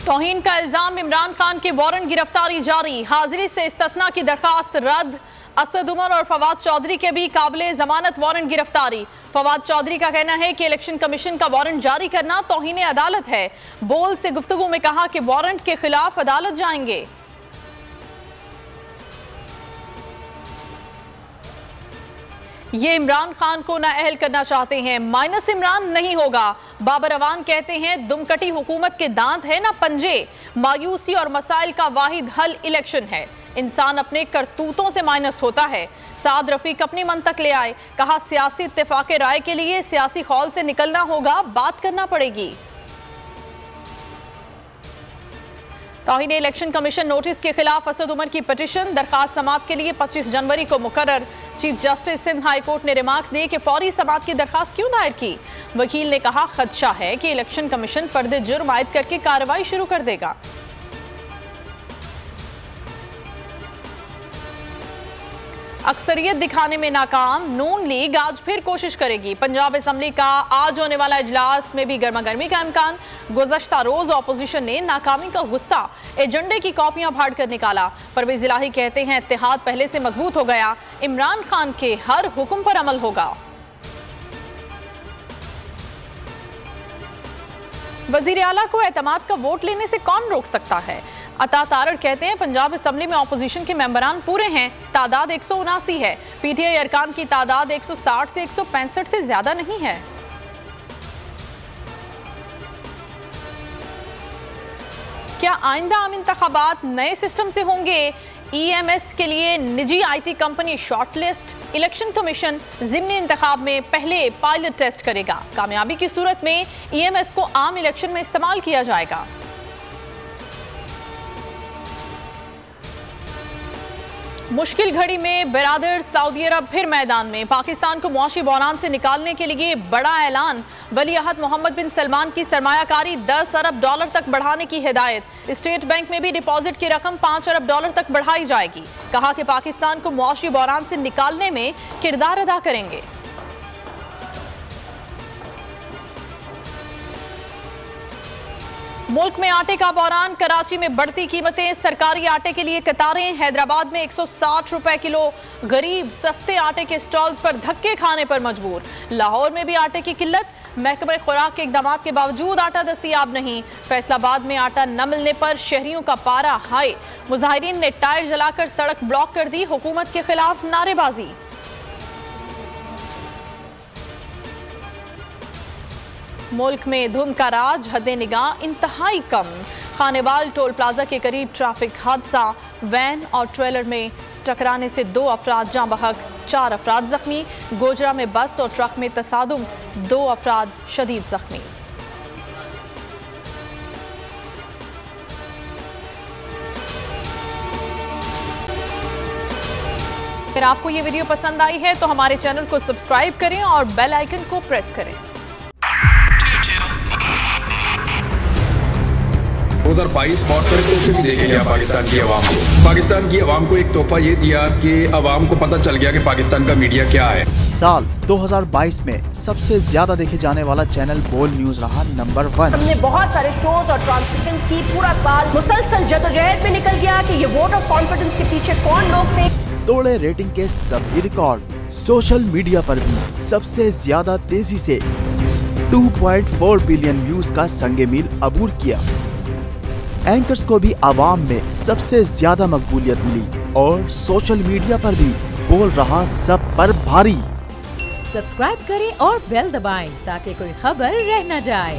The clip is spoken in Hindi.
तौहीन का इल्जाम इमरान खान की वारंट गिरफ्तारी जारी, हाजिरी से इस्तिस्ना की दरखास्त रद्द। असद उमर और फवाद चौधरी के भी काबिले जमानत वारंट गिरफ्तारी। फवाद चौधरी का कहना है कि इलेक्शन कमीशन का वारंट जारी करना तौहीन अदालत है। बोल से गुफ्तगू में कहा कि वारंट के खिलाफ अदालत जाएंगे। ये इमरान खान को नाअहल करना चाहते हैं, माइनस इमरान नहीं होगा। बाबर अवान कहते हैं दुमकटी हुकूमत के दांत है ना पंजे। मायूसी और मसाइल का वाहिद हल इलेक्शन है। इंसान अपने करतूतों से माइनस होता है। साद रफीक अपनी मंतक ले आए, कहा सियासी इत्तेफाक राय के लिए सियासी खौल से निकलना होगा, बात करना पड़ेगी। तौहीन इलेक्शन कमीशन नोटिस के खिलाफ असद उमर की पिटीशन, दरखास्त समाअत के लिए 25 जनवरी को मुकर्रर। Chief justice Sindh high court ने रिमार्क्स दिए कि फौरी समाअत की दरखास्त क्यों दायर की। वकील ने कहा खदशा है कि इलेक्शन कमीशन फर्द जुर्म आयद करके कार्रवाई शुरू कर देगा। अक्सरियत दिखाने में नाकाम, नून लीग आज फिर कोशिश करेगी। पंजाब असेंबली का आज होने वाला इजलास में भी गर्मागर्मी का इम्कान। गुज़श्ता रोज ऑपोजिशन ने नाकामी का गुस्सा एजेंडे की कॉपियां फाड़ कर निकाला। परवेज इलाही कहते हैं इत्तेहाद पहले से मजबूत हो गया, इमरान खान के हर हुक्म पर अमल होगा। वजीर आला को एतमाद का वोट लेने से कौन रोक सकता है। अता तारड़ कहते हैं पंजाब असेंबली में ऑपोजिशन के मेंबरान पूरे हैं, तादाद 179 है। पीटीआई अरकान की तादाद 160 से 165 से ज्यादा नहीं है। क्या आइंदा आम इंतखाबात नए सिस्टम से होंगे। ईएमएस के लिए निजी IT company shortlist. Election commission ज़िमनी इंतखाब में पहले पायलट टेस्ट करेगा। कामयाबी की सूरत में ईएमएस को आम इलेक्शन में इस्तेमाल किया जाएगा। मुश्किल घड़ी में बिरादर सऊदी अरब फिर मैदान में। पाकिस्तान को मुआशी बहरान से निकालने के लिए बड़ा ऐलान। वली अहद मोहम्मद बिन सलमान की सरमायाकारी 10 अरब डॉलर तक बढ़ाने की हिदायत। स्टेट बैंक में भी डिपॉजिट की रकम 5 अरब डॉलर तक बढ़ाई जाएगी। कहा कि पाकिस्तान को मुआशी बहरान से निकालने में किरदार अदा करेंगे। मुल्क में आटे का बहरान, कराची में बढ़ती कीमतें, सरकारी आटे के लिए कतारें। हैदराबाद में 160 रुपए किलो, गरीब सस्ते आटे के स्टॉल्स पर धक्के खाने पर मजबूर। लाहौर में भी आटे की किल्लत, महकमे खुराक के इकदाम के बावजूद आटा दस्तयाब नहीं। फैसलाबाद में आटा न मिलने पर शहरियों का पारा हाई। मुजाहिरीन ने टायर जलाकर सड़क ब्लॉक कर दी, हुकूमत के खिलाफ नारेबाजी। मुल्क में धुंध का राज, हद निगाह इंतहाई कम। खानेवाल टोल प्लाजा के करीब ट्रैफिक हादसा, वैन और ट्रेलर में टकराने से 2 अफराद जाँ बहक, 4 अफराद जख्मी। गोजरा में बस और ट्रक में तसादुम, 2 अफराद शदीद जख्मी। अगर आपको ये वीडियो पसंद आई है तो हमारे चैनल को सब्सक्राइब करें और बेल आइकन को प्रेस करें। 2022 बहुत सारे तोहफे भी देखे गया पाकिस्तान की आवाम को। पाकिस्तान की आवाम को एक तोहफा ये दिया कि आवाम को पता चल गया कि पाकिस्तान का मीडिया क्या है। साल 2022 में सबसे ज्यादा देखे जाने वाला चैनल बोल न्यूज रहा नंबर 1। हमने बहुत सारे शोज और ट्रांसमिशंस की, पूरा साल मुसलसल जदोजहद में निकल गया कि ये वोट ऑफ कॉन्फिडेंस के पीछे कौन लोग थे। तोड़े रेटिंग के सभी रिकॉर्ड। सोशल मीडिया पर भी सबसे ज्यादा तेजी से 2.4 बिलियन व्यूज का संगे मील अबूर किया। एंकर्स को भी आवाम में सबसे ज्यादा मकबूलियत मिली और सोशल मीडिया पर भी बोल रहा सब पर भारी। सब्सक्राइब करें और बेल दबाएं ताकि कोई खबर रह न जाए।